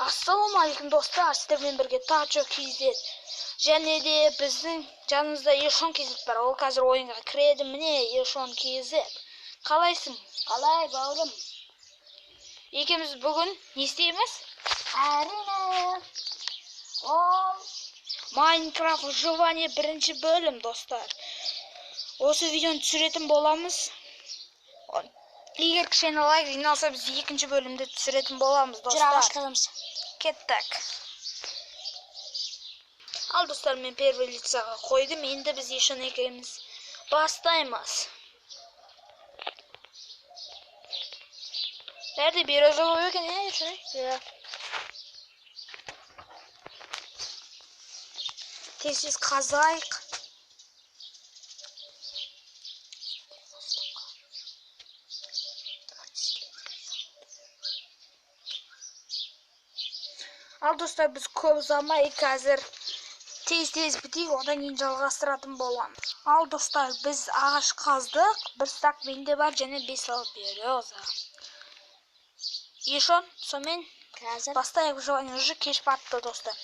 Ассалаумағалейкум достар, сіздермен бірге Тачо KZ және де біздің жанымызда Ешон KZ бар. Ол қазір ойынға кіреді. Міне Ешон KZ. Қалайсың? Қалай, бауырым? Екеуміз бүгін не істейміз? Әрине. Ол Майнкрафт выживание бірінші бөлім, достар. Осы видеоны түсіретін боламыз. Егер кішкене лайк жиналса, біз екінші бөлімді түсіретін боламыз, достар. жүр ағаш Кеттік. Ал достар, мен первый лицаға қойдым. Енді біз Ешон екеуміз бастаймыз. Nerede bir özel oluyor ki ne Ешон? Ya. Tez қазайық. Ал достар, біз көп ұзамай қазір тез бітейік, одан кейін жалғастыратын боламыз. Ал достар, біз ағаш қаздық, бір стак менде бар, және 5 алып береза. Ешон, сонымен бастайық выживание, уже кеш батты достар.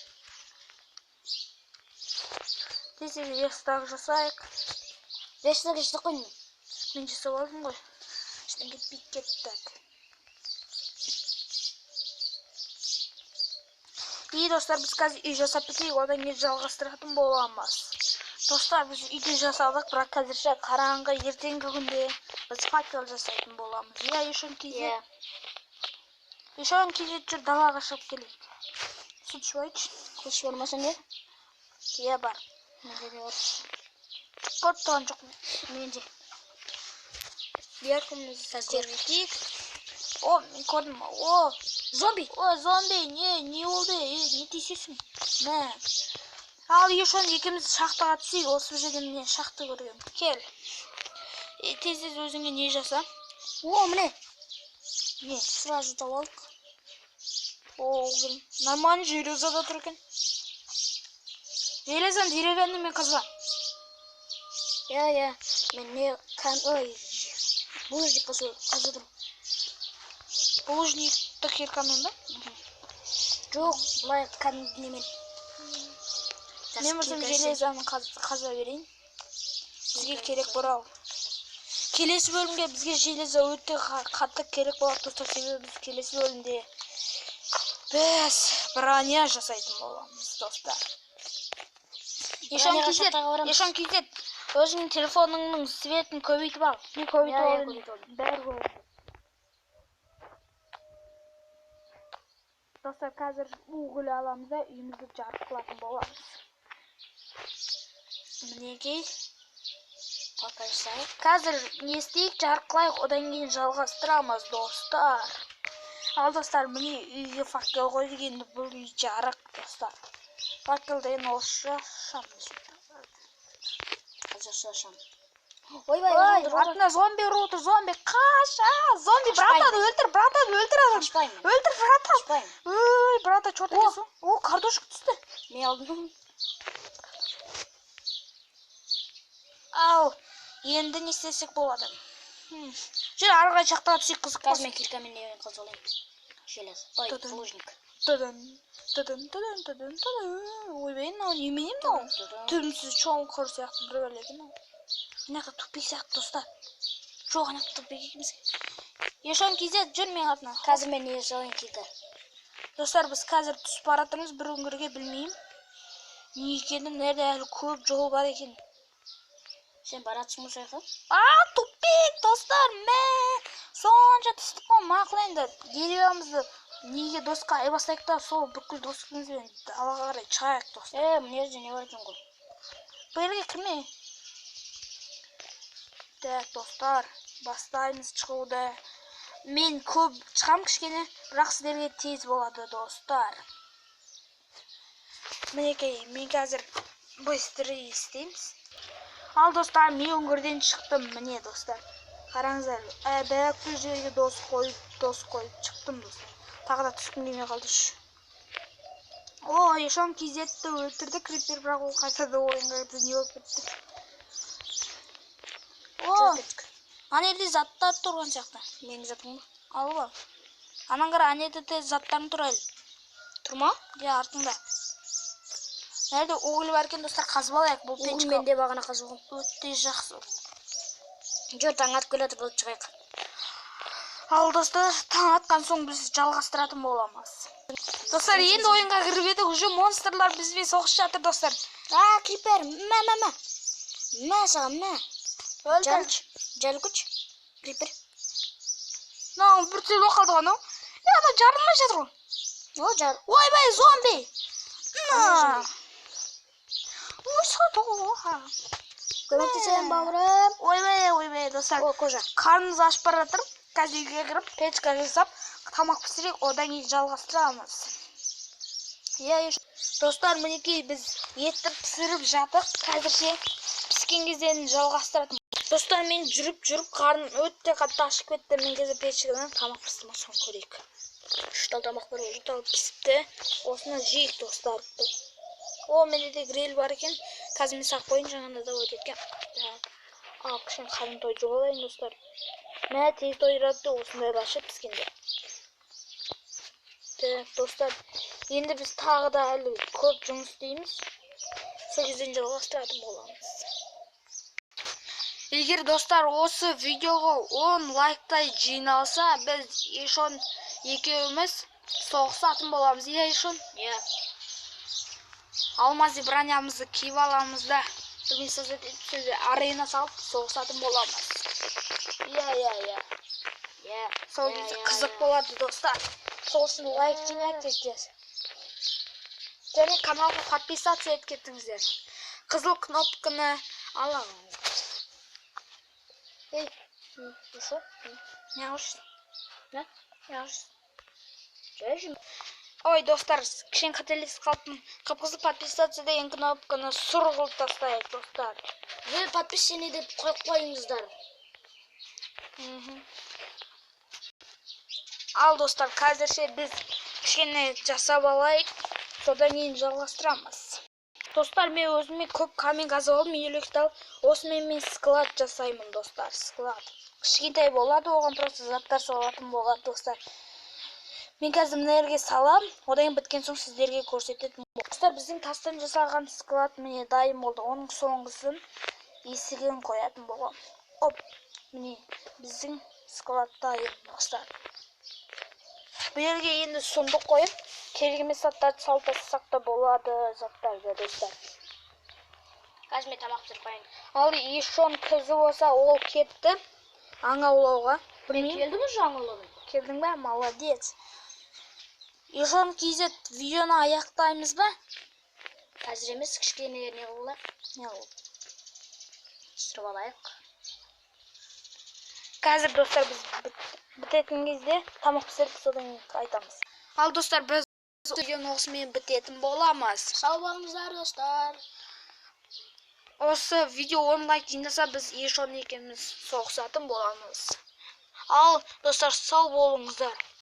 Тез 2 стак жасайық. 5 стак жасадық қой. Мен жасап алдым ғой. Іштен кетпей кеттік. И достар, біз қазір үй жасап бітейік, одан кейін жалғастыратын боламыз. Достар, біз үйді жасадық, бірақ қазірше қараңғы, ертеңгі күнде біз факел жасайтын боламыз. Я Ешон KZ. Ешон KZ жүр, далаға шығып келейік. Су ішіп Көш болмаса не? Иә бар. Менде де бар. Кот тұған жоқ. Менде. Беркімізді сәздербетейік. О, мен көрдім. О, Зомби. О, зомби, не oldu? Не тесесің? Мә. Ал Ешон екеуміз шахтаға түсейік. Осы жерден мен шахта көргем. Кел. Тез өзіңе не жаса? О, міне. Не? Сразу табалық. О, нормально железада тұр екен. Железан деревянныймен қазба. Я. Мен не ой. Булыжник қазудым. Булыжникті киркамен ба? Жоқ, бұлай кәдімгінемен. Мен өзім железаны қаза берейін. Бізге керек бұрау. Келесі бөлімге бізге железа өте қатты керек болады достар, себебі біз келесі бөлімде біз броня жасайтын боламыз достар. Ешон KZ, өзіңнің телефоныңның светін көбейтіп ал. Не көбейтіп ал? Бәрі көбейтіп. Достар, қазір уғыл аламыз да үйімізді жарық қылатын боламыз. Мінекей. Қазір не істейік, жарық қылайық, одан кейін жалғастырамыз достар. Ал достар, міне үйге факел қойдық, енді бұл үй жарық достар. Факелден осы шамыз. Қазір шам. Ой, артына зомби ұрды, зомби қаша! Зомби, братан, өлтір адам. Өлтір, братан. Ой, брата, чорт кесу. О, картошка түсті. Мен алдым. Ал, енді не істесек болады? Жүр, арғы шақтаға түсек қызық Қазір мен киркамен не қазалайым. Желез. Ой, булыжник. Ой, бейін, ау, неменем мынау? Түрімсіз чоңқыр сияқты бір бәлеген ау. Мынақа тупик сияқты достар. Жоқ, анақ тупик екеміз. Ешон KZ, жүр мен артына. Қазір мен не жасалайын кирка. Достар, біз қазір түсіп баратырмыз, бір өңірге білмеймін. Не екенін, нәрде әлі көп жол бар екен. Сен баратсың бұл сайқа? Тупик, достар, мә! Сонша түстік қой, мақыл енді. Деревамызды неге досқа айбастайық та, сол бүкіл достығымызбен далаға қарай шығайық, достар. Мына жерде не бар екен ғой? Бұл жерге кірме. Так, достар, бастаймыз шығуды. Мен көп шығам кішкене, бірақ сіздерге тез болады, достар. Мінекей, мен қазір быстрый істейміз. Ал достар, мен өңірден шықтым, міне достар. Қараңыздар, бәкіл жерге дос қойып шықтым, достар. Тағы да түскім келмей қалды. О, Ешон KZ'ті өлтірді крипер, бірақ ол қайтады ойынға біз не болып кетті. О, ана жерде заттар тұрған сияқты. Менің затым ба? Алып ал. Анан қара, ана жерде заттарын тұрайлы. Тұрма? Иә, артында. Nerede oğul varken dostlar қазып алайық. Бұл Оғыл печка менде бағана қазылғым. өте жақсы. Жо, таң атып келатыр, болып шығайық. Ал достар, таң атқан соң біз жалғастыратын боламыз. Достар, енді ойынға кіріп едік, уже монстрлар бізбен соғысып жатыр достар. Крипер, мә. Мә саған, мә. Өлді. Жалгүч. Крипер. Мынау бір түрлі қалды ғой, мынау. Ана жарылмай жатыр ғой. О, жар. Ойбай, зомби. Зомби. Ой, Көмектесем, бауырым. ойбай, достар. О, кожа. Қарнымыз ашып бара жатыр. Қазір үйге кіріп, печка жасап, тамақ пісірейік, одан кейін жалғастырамыз. Иә, достар, мінекей біз етті пісіріп жатық. Қазірше піскен кезден жалғастыратын. Достар, мен жүріп, қарным өте қатты ашып кетті. Мен кезде печкадан тамақ пістім, соны көрейік. Үштал тамақ бар ол. Үштал пісіпті. Осыны жейік, достар. О, менде де гриль бар екен. Қазір мен сақ қойын, жаңағында да өте еткен. Ал, кішкене қарын тойдырып алайын, достар. Мә, тез тойдырады, осындай башы піскенде. Достар, енді біз тағы да әлі көп жұмыс істейміз. Сол кезден жалғастыратын боламыз. Егер достар осы видеоға 10 лайктай жиналса, біз Ешон екеуміз соғысатын боламыз. Иә, Ешон? Иә. Алмазы бронямызды киіп аламыз да, арена салып соғысатын боламыз. Иә. Сол кезде қызық болады, достар. Сол үшін лайк жинайық тез. Және каналға подписаться етіп кеттіңіздер. Қызыл кнопканы алаңыз. Ей, что? Не ұрсын? Не? Не ұрсын? Жай. Ой, достар, кішен қателесіп қалыппын. Қып-қызыл подписаться деген кнопканы сұрғылт тастайық, достар. Вы подписчені деп қойыңыздар. Ал, достар, қазірше біз кішкене жасап алайық, содан кейін жалғастырамыз. Достар, мен өзіме көп камень қазып алдым, еліктал. Осымен мен склад жасаймын, достар, склад. Кішкентай болады, оған просто заттар салатын болады, достар. Мен қазір мынерге салам, одан біткен соң сіздерге көрсететін. Достар, біздің тастан жасалған склад міне дайын болды. Оның соңғысын есігін қоятын болам. Оп, міне біздің склад дайын, достар. Бұл жерге енді сундық қойып, керек емес заттарды салып тастасақ та болады, заттарды, достар. Қазір мен тамақ пісіріп. Ал Ешон қызы болса, ол кетті аң аулауға. Келді ме жаң аулауға? Келдің бе? Молодец. Ешон кейзет видеоны аяқтаймыз ба? Қазір емес, кішкене не болды? Не ол? Пісіріп алайық. Қазір, достар, біз бітетін кезде тамақ пісіріп содан айтамыз. Ал, достар, біз видеоны осымен бітетін боламыз. Сау болыңыздар, достар. Осы видео 10 лайк жинаса, біз Ешон екеуміз соғысатын боламыз. Ал, достар, сау болыңыздар.